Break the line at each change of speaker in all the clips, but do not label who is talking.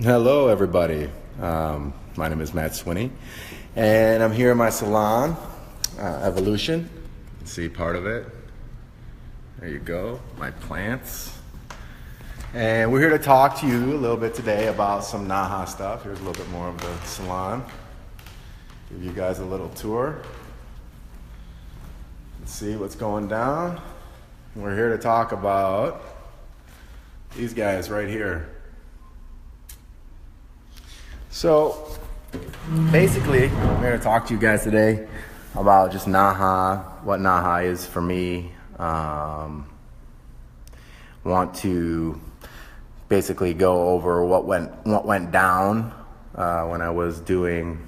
Hello, everybody. My name is Matt Swinney, and I'm here in my salon, Evolution. You can see part of it. There you go, my plants. And we're here to talk to you a little bit today about some NAHA stuff. Here's a little bit more of the salon. Give you guys a little tour. Let's see what's going down. We're here to talk about these guys right here. So basically, I'm here to talk to you guys today about just NAHA, what NAHA is for me. Want to basically go over what went down when I was doing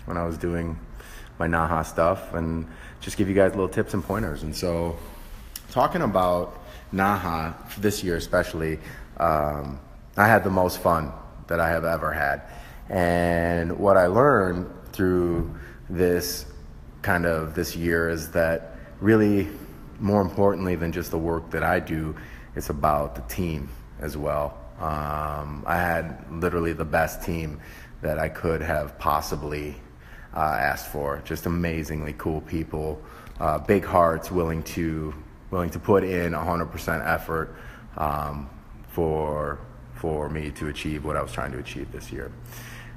my NAHA stuff, and just give you guys little tips and pointers. And so, talking about NAHA this year especially, I had the most fun that I have ever had. And what I learned through this year is that really, more importantly than just the work that I do, it's about the team as well. I had literally the best team that I could have possibly asked for. Just amazingly cool people, big hearts, willing to put in 100% effort for me to achieve what I was trying to achieve this year.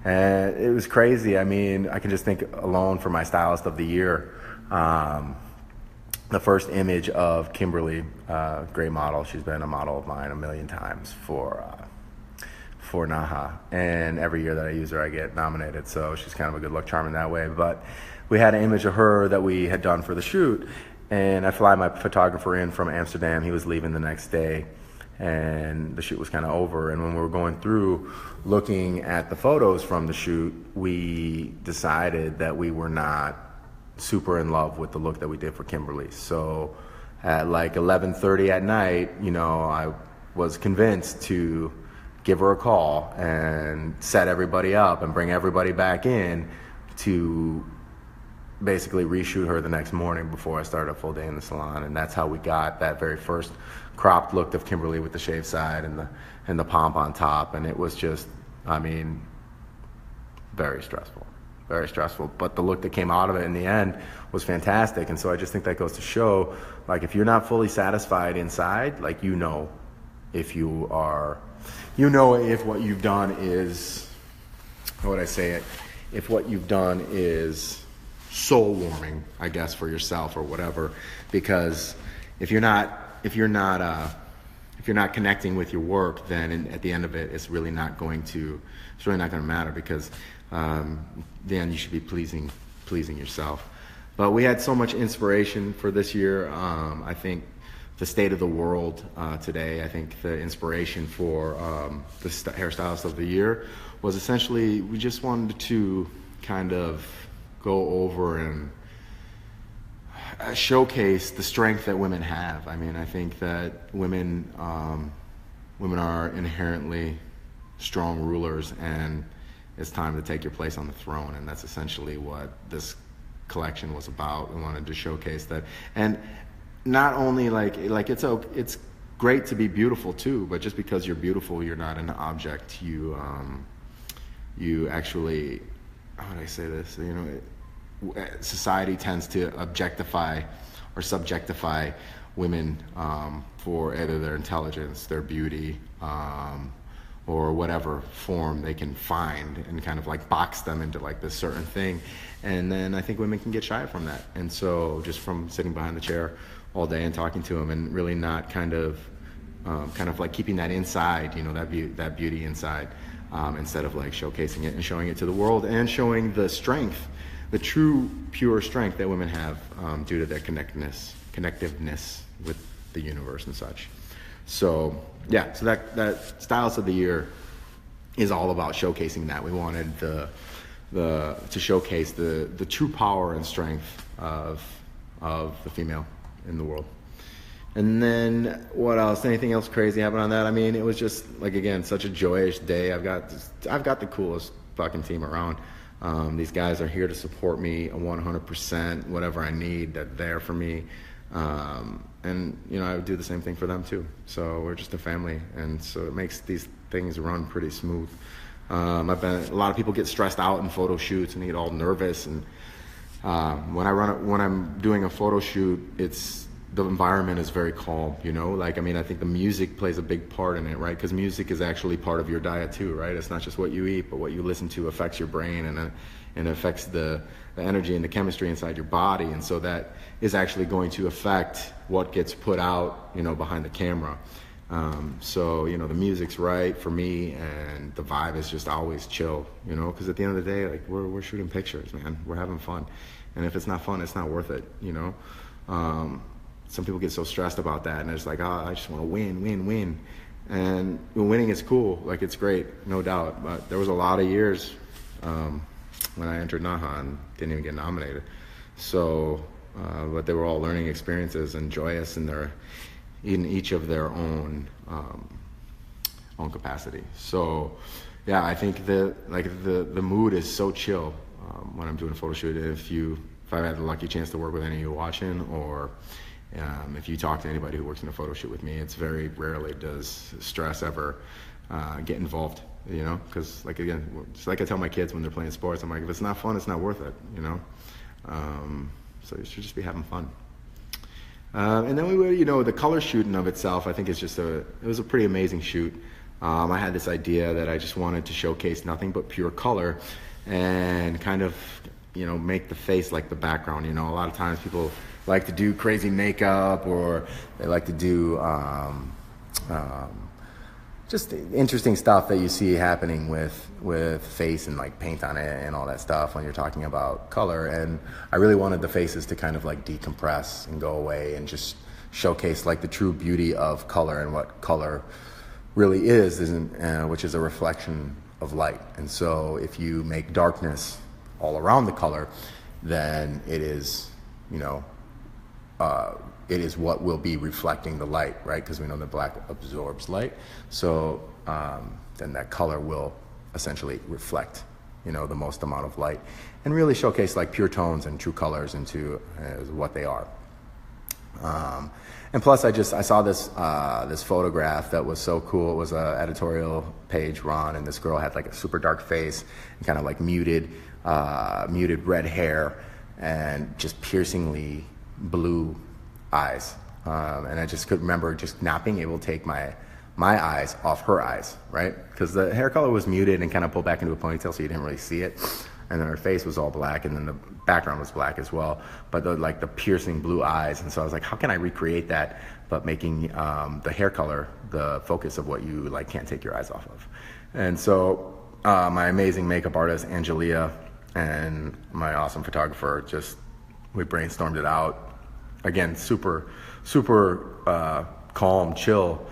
And it was crazy. I mean, I can just think alone for my stylist of the year, the first image of Kimberly, great model. She's been a model of mine a million times for NAHA. And every year that I use her, I get nominated. So she's kind of a good luck charm in that way. But we had an image of her that we had done for the shoot. And I fly my photographer in from Amsterdam. He was leaving the next day, and the shoot was kind of over. And when we were going through looking at the photos from the shoot, we decided that we were not super in love with the look that we did for Kimberly. So at like 11:30 at night, I was convinced to give her a call and set everybody up and bring everybody back in to basically reshoot her the next morning before I started a full day in the salon. And that's how we got that very first cropped look of Kimberly with the shaved side and the pomp on top. And it was just, very stressful. But the look that came out of it in the end was fantastic. And so I just think that goes to show, like, if you're not fully satisfied inside, like, if what you've done is, how would I say it? If what you've done is soul warming, I guess, for yourself or whatever, because if you're not connecting with your work, then at the end of it, it's really not going to matter, because then you should be pleasing yourself. But we had so much inspiration for this year. I think the state of the world today, I think the inspiration for the hairstylist of the year was essentially, we just wanted to kind of go over and showcase the strength that women have. I mean, I think that women are inherently strong rulers, and it's time to take your place on the throne. And that's essentially what this collection was about. We wanted to showcase that. And not only like it's great to be beautiful too, but just because you're beautiful, you're not an object. You actually, how would I say this? Society tends to objectify or subjectify women for either their intelligence, their beauty, or whatever form they can find, and kind of like box them into like this certain thing. And then I think women can get shy from that. And so just from sitting behind the chair all day and talking to them, and really not kind of like keeping that inside, that beauty inside, instead of like showcasing it and showing it to the world, and showing the strength, the true pure strength that women have due to their connectiveness with the universe and such. So yeah, so that Stylist of the Year is all about showcasing that. We wanted to showcase the true power and strength of the female in the world. And then what else? Anything else crazy happened on that? I mean, it was just like, again, such a joyous day. I've got the coolest fucking team around. These guys are here to support me 100%. Whatever I need, they're there for me. And I would do the same thing for them too. So we're just a family, and so it makes these things run pretty smooth. A lot of people get stressed out in photo shoots and they get all nervous. And when I'm doing a photo shoot, the environment is very calm, you know? Like, I mean, I think the music plays a big part in it, right? Because music is actually part of your diet too, right? It's not just what you eat, but what you listen to affects your brain and affects the energy and the chemistry inside your body. And so that is actually going to affect what gets put out, you know, behind the camera. So, you know, the music's right for me, and the vibe is just always chill, you know, because at the end of the day, like, we're shooting pictures, man. We're having fun. And if it's not fun, it's not worth it, you know. Some people get so stressed about that, and it's like, oh, I just want to win. And winning is cool, like, it's great, no doubt. But there was a lot of years when I entered NAHA and didn't even get nominated. So, but they were all learning experiences and joyous in each of their own capacity. So, yeah, I think the mood is so chill when I'm doing a photo shoot. If I've had the lucky chance to work with any of you watching, or if you talk to anybody who works in a photo shoot with me, it's very rarely does stress ever get involved, you know? Because, like, again, just like I tell my kids when they're playing sports, I'm like, if it's not fun, it's not worth it, you know? So you should just be having fun. And then the color shooting of itself, I think it was a pretty amazing shoot. I had this idea that I just wanted to showcase nothing but pure color and kind of, you know, make the face like the background. You know, a lot of times people like to do crazy makeup, or they like to do just interesting stuff that you see happening with face and like paint on it and all that stuff when you're talking about color. And I really wanted the faces to kind of like decompress and go away and just showcase like the true beauty of color and what color really is, which is a reflection of light. And so if you make darkness all around the color, then it is, you know, it is what will be reflecting the light, right? Because we know that black absorbs light. So then that color will essentially reflect, you know, the most amount of light, and really showcase like pure tones and true colors into what they are. And plus, I saw this photograph that was so cool. It was a editorial page run, and this girl had like a super dark face and kind of like muted red hair and just piercingly blue eyes. And I just could remember just not being able to take my eyes off her eyes, right? Because the hair color was muted and kind of pulled back into a ponytail, so you didn't really see it. And then her face was all black, and then the background was black as well. But the piercing blue eyes. And so I was like, how can I recreate that, but making the hair color the focus of what you like can't take your eyes off of? And so my amazing makeup artist, Angelia, and my awesome photographer, we brainstormed it out. Again, super calm, chill,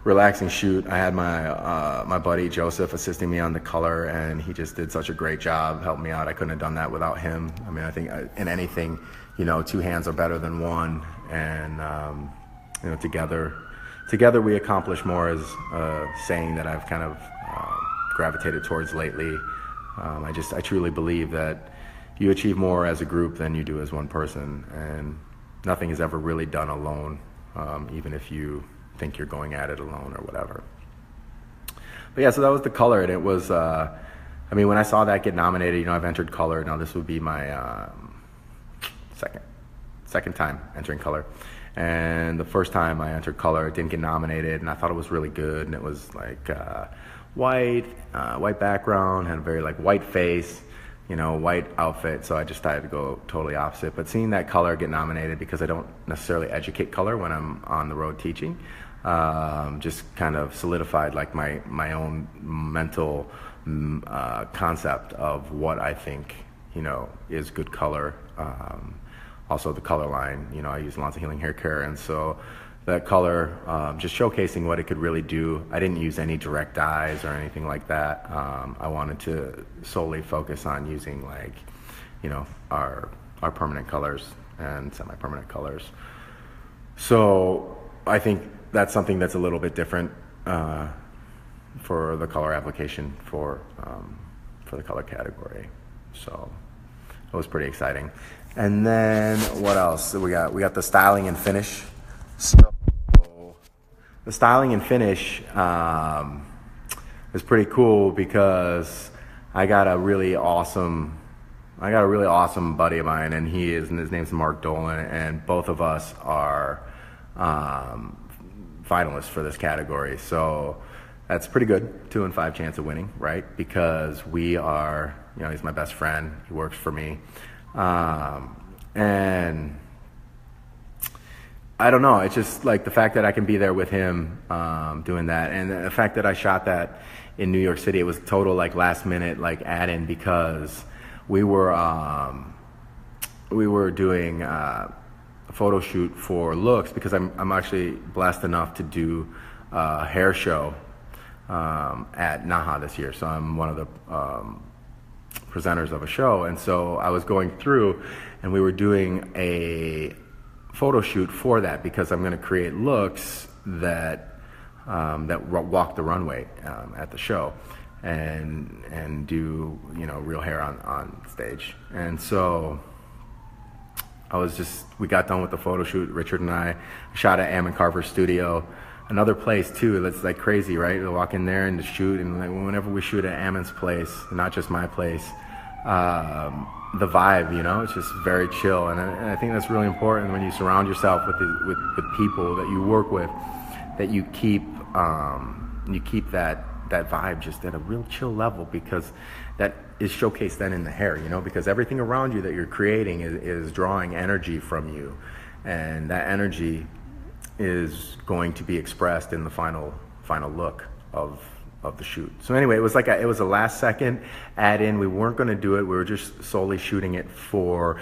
relaxing shoot. I had my buddy Joseph assisting me on the color, and he just did such a great job, helped me out. I couldn't have done that without him. I mean, I think in anything, you know, two hands are better than one, and you know, together we accomplish more, is a saying that I've kind of gravitated towards lately. I truly believe that you achieve more as a group than you do as one person, and nothing is ever really done alone, even if you think you're going at it alone or whatever. But yeah, so that was the color, and it was, I mean, when I saw that get nominated, you know, I've entered color. Now this would be my second time entering color. And the first time I entered color, it didn't get nominated, and I thought it was really good, and it was like white background, had a very like white face, you know, white outfit, so I just decided to go totally opposite. But seeing that color get nominated, because I don't necessarily educate color when I'm on the road teaching, just kind of solidified like my own mental concept of what I think, you know, is good color. Also the color line, you know, I use Lonza Healing Hair Care, and so that color, just showcasing what it could really do. I didn't use any direct dyes or anything like that. I wanted to solely focus on using, like, you know, our permanent colors and semi-permanent colors. So I think that's something that's a little bit different for the color application for the color category. So it was pretty exciting. And then what else? We got the styling and finish. So the styling and finish it's pretty cool because I got a really awesome buddy of mine, and his name's Mark Dolan, and both of us are finalists for this category. So that's pretty good, 2 in 5 chance of winning, right? Because we are, he's my best friend. He works for me. And I don't know, it's just like the fact that I can be there with him doing that, and the fact that I shot that in New York City, it was total like last minute like add-in, because we were doing a photo shoot for looks, because I'm actually blessed enough to do a hair show at NAHA this year. So I'm one of the presenters of a show, and so I was going through and we were doing a photo shoot for that, because I'm going to create looks that walk the runway at the show and do real hair on stage. And so we got done with the photo shoot. Richard and I shot at Ammon Carver's studio, another place too that's like crazy, right? We walk in there and to shoot, and like whenever we shoot at Ammon's place, not just my place, the vibe, it's just very chill, and I think that's really important when you surround yourself with people that you work with, that you keep that vibe just at a real chill level, because that is showcased then in the hair, because everything around you that you're creating is drawing energy from you, and that energy is going to be expressed in the final look of the shoot. So anyway, it was a last second add-in. We weren't going to do it. We were just solely shooting it for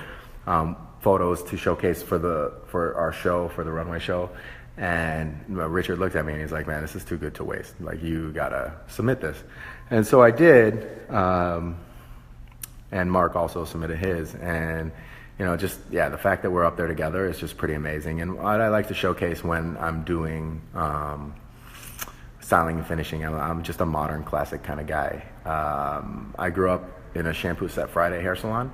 photos to showcase for our show, for the runway show. And Richard looked at me and he's like, "Man, this is too good to waste. Like, you gotta submit this." And so I did. And Mark also submitted his. And the fact that we're up there together is just pretty amazing. And what I like to showcase when I'm doing styling and finishing, I'm just a modern classic kind of guy. I grew up in a Shampoo Set Friday hair salon.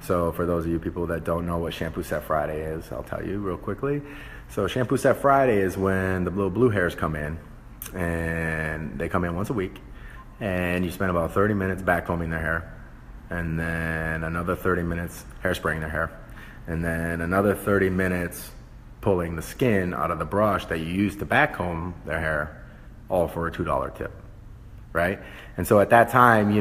So for those of you people that don't know what Shampoo Set Friday is, I'll tell you real quickly. So Shampoo Set Friday is when the little blue hairs come in, and they come in once a week, and you spend about 30 minutes backcombing their hair, and then another 30 minutes hairspraying their hair, and then another 30 minutes pulling the skin out of the brush that you use to backcomb their hair, all for a $2 tip, right? And so at that time,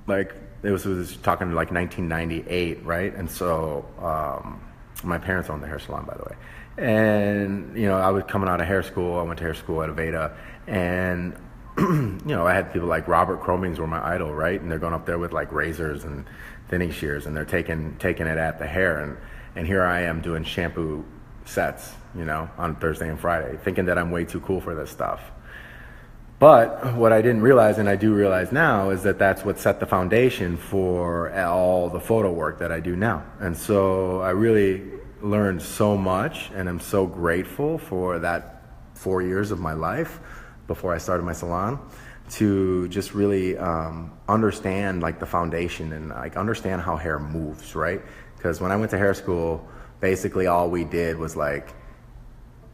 like it was talking like 1998, right? And so my parents owned the hair salon, by the way. And I was coming out of hair school. I went to hair school at Aveda, and I had people like Robert Cromings were my idol, right? And they're going up there with like razors and thinning shears, and they're taking it at the hair, and here I am doing shampoo sets, on Thursday and Friday, thinking that I'm way too cool for this stuff. But what I didn't realize, and I do realize now, is that that's what set the foundation for all the photo work that I do now. And so I really learned so much, and I'm so grateful for that 4 years of my life before I started my salon, to just really understand like the foundation and like understand how hair moves, right? Because when I went to hair school, basically all we did was like,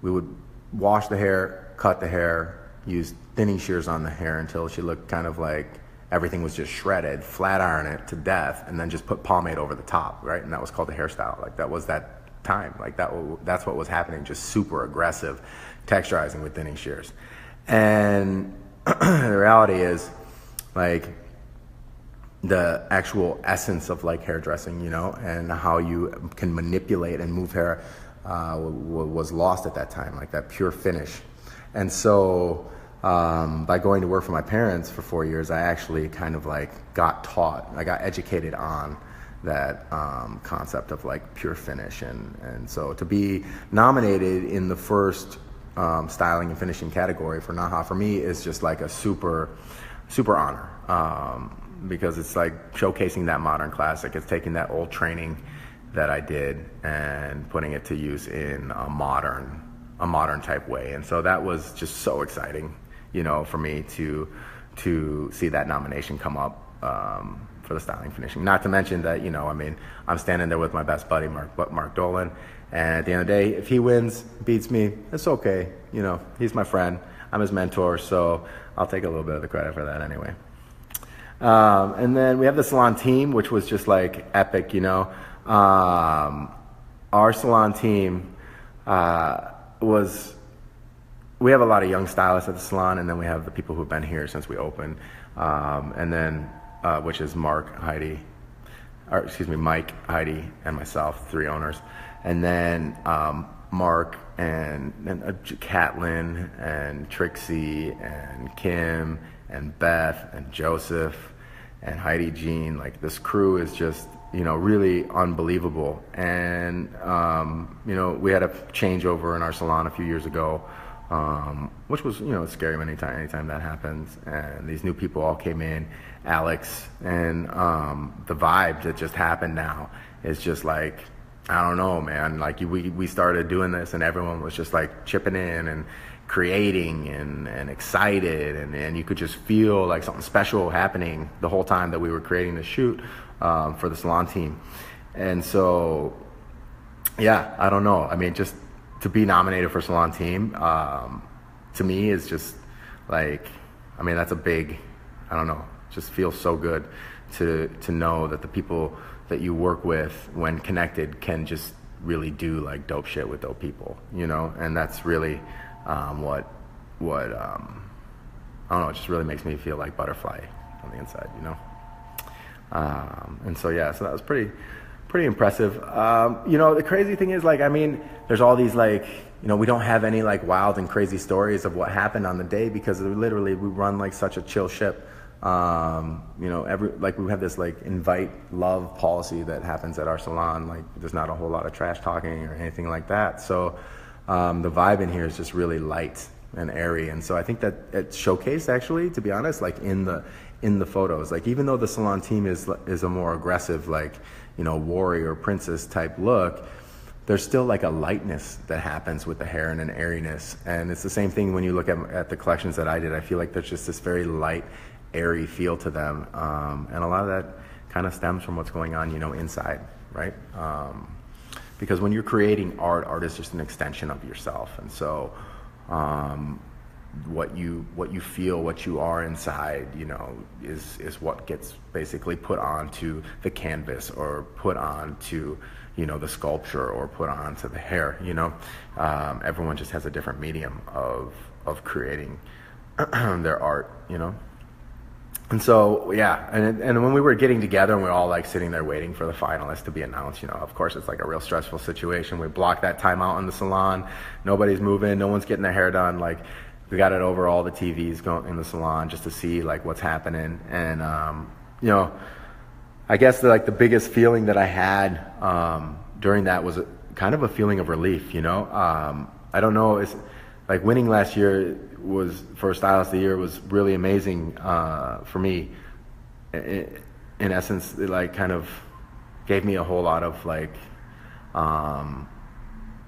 we would wash the hair, cut the hair, use thinning shears on the hair until she looked kind of like everything was just shredded, flat iron it to death, and then just put pomade over the top, right? And that was called the hairstyle. Like that was that time. Like that's what was happening, just super aggressive texturizing with thinning shears. And the reality is, like, the actual essence of like hairdressing, and how you can manipulate and move hair was lost at that time, like that pure finish. And so by going to work for my parents for 4 years, I actually kind of like got educated on that concept of like pure finish. And so to be nominated in the first styling and finishing category for NAHA for me is just like a super honor, because it's like showcasing that modern classic. It's taking that old training that I did and putting it to use in a modern type way. And so that was just so exciting, for me to see that nomination come up for the styling finishing. Not to mention that, I'm standing there with my best buddy, Mark Dolan. And at the end of the day, if he wins, beats me, it's okay. He's my friend. I'm his mentor, so I'll take a little bit of the credit for that anyway. And then we have the salon team, which was just like epic, you know. Our salon team we have a lot of young stylists at the salon, and then we have the people who've been here since we opened, and then which is Mike, Heidi, and myself, 3 owners, and then Mark and Catlin and Trixie and Kim and Beth and Joseph and Heidi Jean. Like, this crew is just, you know, really unbelievable. And you know, we had a changeover in our salon a few years ago, which was, you know, scary anytime that happens. And these new people all came in, Alex, and the vibe that just happened now is just like, I don't know, man. Like, we started doing this, and everyone was just like chipping in and creating and excited, and you could just feel like something special happening the whole time that we were creating the shoot for the salon team. And so, yeah, I don't know. I mean, just to be nominated for salon team, to me is just like, I mean, that's a big, I don't know, just feels so good to know that the people that you work with, when connected, can just really do like dope shit with dope people, you know. And that's really what I don't know, it just really makes me feel like butterfly on the inside, you know. And so, yeah, so that was pretty impressive. You know, the crazy thing is, like, I mean, there's all these, like, you know, we don't have any like wild and crazy stories of what happened on the day, because literally we run like such a chill ship. You know, we have this like invite love policy that happens at our salon. Like, there's not a whole lot of trash talking or anything like that. So the vibe in here is just really light and airy. And so I think that it's showcased, actually, to be honest, like in the photos. Like, even though the salon team is a more aggressive, like, you know, warrior princess type look, there's still like a lightness that happens with the hair and an airiness. And it's the same thing when you look at the collections that I did. I feel like there's just this very light, airy feel to them. And a lot of that kind of stems from what's going on, you know, inside, right? Because when you're creating art is just an extension of yourself. And so what you feel, what you are inside, you know, is what gets basically put onto the canvas, or put onto, you know, the sculpture, or put onto the hair, you know. Everyone just has a different medium of creating their art, you know. And so, yeah, and when we were getting together and we were all like sitting there waiting for the finalists to be announced, you know, of course it's like a real stressful situation. We blocked that time out in the salon. Nobody's moving. No one's getting their hair done. Like, we got it over all the TVs going in the salon just to see like what's happening. And, you know, I guess the biggest feeling that I had during that was kind of a feeling of relief, you know. I don't know, it's like winning last year was, for Stylist of the Year, was really amazing for me. In essence, it like kind of gave me a whole lot of like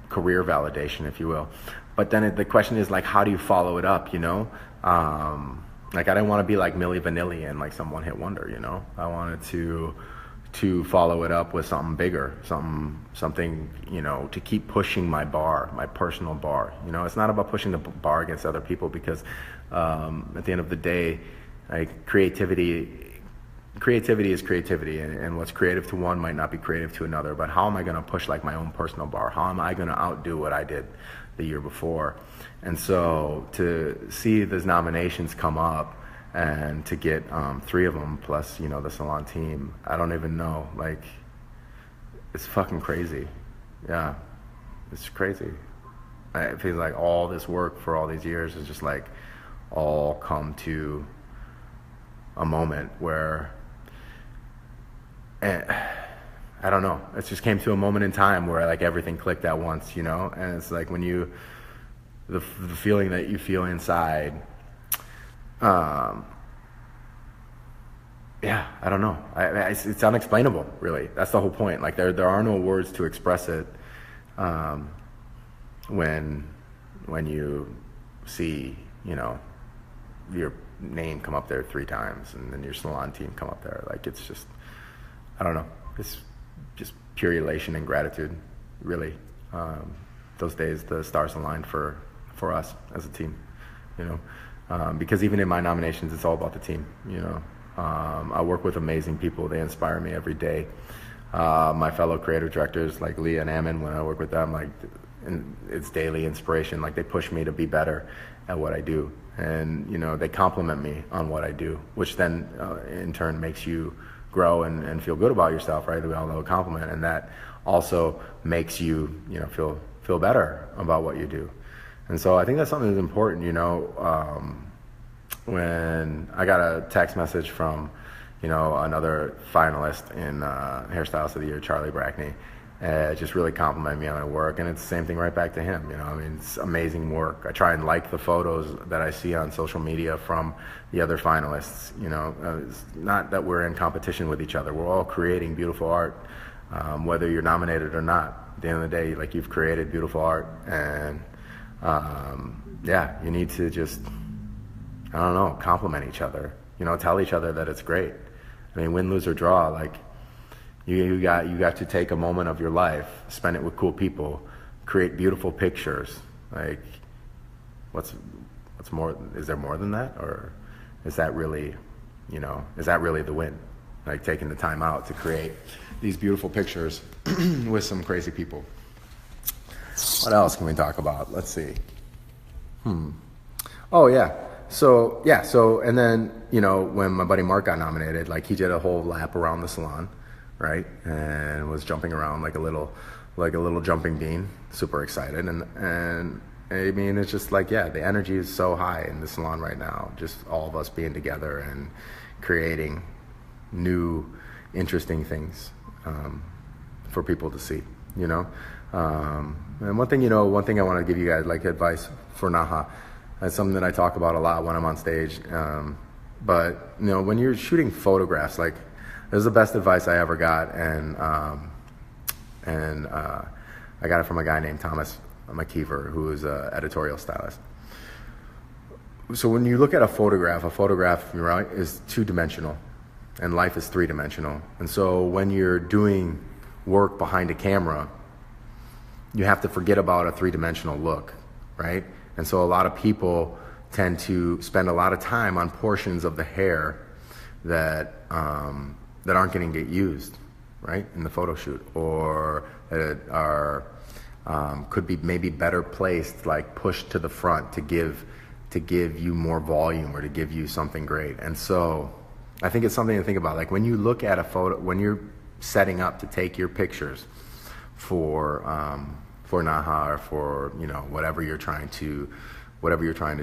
career validation, if you will. But then the question is, like, how do you follow it up, you know? Like, I didn't want to be like Milli Vanilli and like some one-hit wonder, you know. I wanted to follow it up with something bigger, something, you know, to keep pushing my bar, my personal bar. You know, it's not about pushing the bar against other people, because at the end of the day, like, creativity is creativity, and what's creative to one might not be creative to another. But how am I going to push like my own personal bar? How am I going to outdo what I did the year before? And so to see those nominations come up, and to get 3 of them, plus, you know, the salon team, I don't even know, like, it's fucking crazy. Yeah, it's crazy. It feels like all this work for all these years is just like all come to a moment where, I don't know, it just came to a moment in time where like everything clicked at once, you know. And it's like when the feeling that you feel inside, yeah, I don't know. It's unexplainable, really. That's the whole point. Like, there are no words to express it. When you see, you know, your name come up there 3 times, and then your salon team come up there, like, it's just, I don't know. It's just pure elation and gratitude, really. Those days, the stars aligned for us as a team. you know, because even in my nominations, it's all about the team, you know. I work with amazing people. They inspire me every day. My fellow creative directors like Leah and Ammon, when I work with them, like, and it's daily inspiration. Like, they push me to be better at what I do, and you know, they compliment me on what I do, which then in turn makes you grow and feel good about yourself, right? We all know a compliment, and that also makes you, you know, feel better about what you do. And so I think that's something that's important, you know. When I got a text message from, you know, another finalist in Hairstylist of the Year, Charlie Brackney, just really complimented me on my work, and it's the same thing right back to him. You know, I mean, it's amazing work. I try and like the photos that I see on social media from the other finalists. You know, it's not that we're in competition with each other. We're all creating beautiful art, whether you're nominated or not. At the end of the day, like, you've created beautiful art, and yeah, you need to just, I don't know, compliment each other. You know, tell each other that it's great. I mean, win, lose, or draw, like, you got to take a moment of your life, spend it with cool people, create beautiful pictures. Like, what's more? Is there more than that, or is that really, you know, is that really the win? Like, taking the time out to create these beautiful pictures with some crazy people. What else can we talk about? Let's see. Oh yeah. So and then, you know, when my buddy Mark got nominated, like, he did a whole lap around the salon, right, and was jumping around like a little jumping bean, super excited, and I mean, it's just like, yeah, the energy is so high in the salon right now, just all of us being together and creating new, interesting things for people to see, you know. And one thing I want to give you guys, like, advice for NAHA. That's something that I talk about a lot when I'm on stage. But, you know, when you're shooting photographs, like, this is the best advice I ever got, and I got it from a guy named Thomas McKeever, who is an editorial stylist. So when you look at a photograph, right, is two-dimensional, and life is three-dimensional. And so when you're doing work behind a camera, you have to forget about a three-dimensional look, right? And so a lot of people tend to spend a lot of time on portions of the hair that aren't going to get used, right, in the photo shoot, or that are could be maybe better placed, like pushed to the front to give you more volume or to give you something great. And so I think it's something to think about. Like, when you look at a photo, when you're setting up to take your pictures for NAHA or for, you know, whatever you're trying to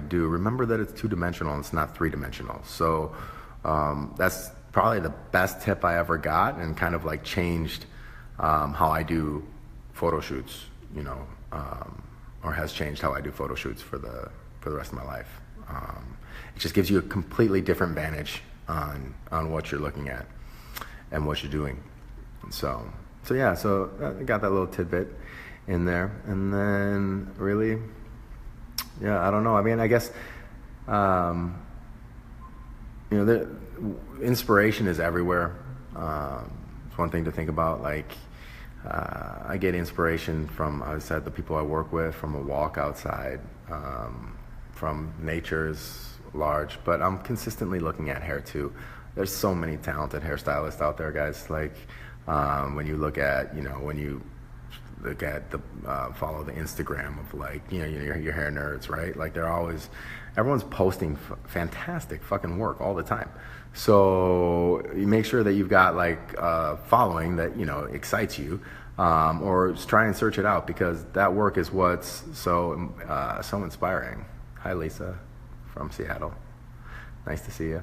do, remember that it's two-dimensional and it's not three-dimensional. So that's probably the best tip I ever got, and kind of like changed how I do photo shoots, you know, or has changed how I do photo shoots for the rest of my life. It just gives you a completely different vantage on what you're looking at and what you're doing. And so yeah, so I got that little tidbit in there. And then really, yeah, I don't know. I mean, I guess, you know, the inspiration is everywhere. It's one thing to think about. Like, I get inspiration from, I said, the people I work with, from a walk outside, from nature's large, but I'm consistently looking at hair too. There's so many talented hairstylists out there, guys. Like, when you look at, you know, when you look at the follow the Instagram of, like, you know, your hair nerds, right? Like, everyone's posting fantastic fucking work all the time. So you make sure that you've got, like, following that, you know, excites you, or just try and search it out, because that work is what's so inspiring. Hi, Lisa from Seattle. Nice to see you.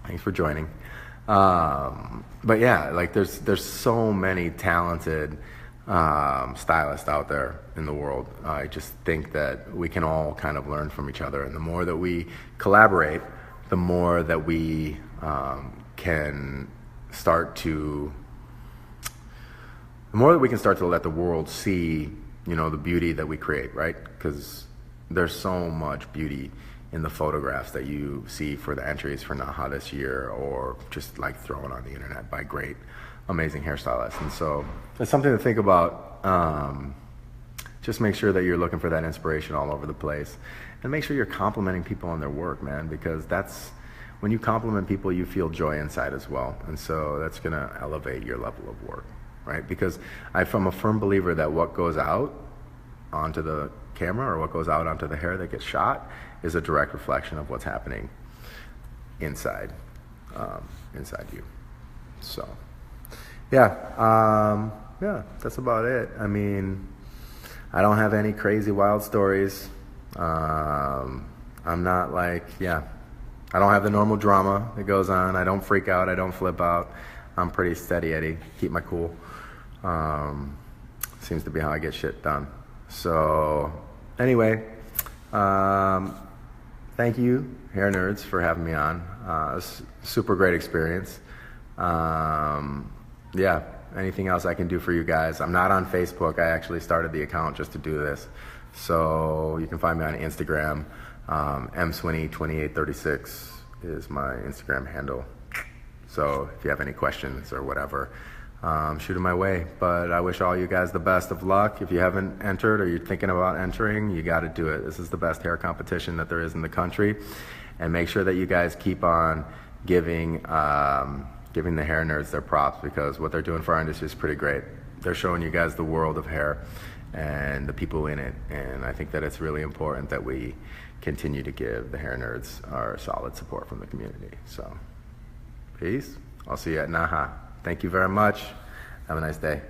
Thanks for joining. But yeah, like, there's so many talented stylists out there in the world. I just think that we can all kind of learn from each other, and the more that we collaborate, the more that we can start to let the world see, you know, the beauty that we create, right? Because there's so much beauty in the photographs that you see for the entries for NAHA this year, or just like thrown on the internet by great, amazing hairstylists. And so it's something to think about. Just make sure that you're looking for that inspiration all over the place. and make sure you're complimenting people on their work, man, because that's, when you compliment people, you feel joy inside as well. And so that's going to elevate your level of work, right? Because I'm a firm believer that what goes out onto the camera or what goes out onto the hair that gets shot is a direct reflection of what's happening inside you. So yeah, that's about it. I mean, I don't have any crazy wild stories. I'm not like, I don't have the normal drama that goes on. I don't freak out. I don't flip out. I'm pretty steady Eddie. Keep my cool. Seems to be how I get shit done. So anyway, thank you, Hair Nerds, for having me on. Super great experience. Anything else I can do for you guys? I'm not on Facebook. I actually started the account just to do this. So you can find me on Instagram. mswinney2836 is my Instagram handle. So if you have any questions or whatever, shoot them my way. But I wish all you guys the best of luck. If you haven't entered or you're thinking about entering, you got to do it. This is the best hair competition that there is in the country. And make sure that you guys keep on giving the hair nerds their props, because what they're doing for our industry is pretty great. They're showing you guys the world of hair and the people in it. And I think that it's really important that we continue to give the hair nerds our solid support from the community. So peace. I'll see you at NAHA. Thank you very much. Have a nice day.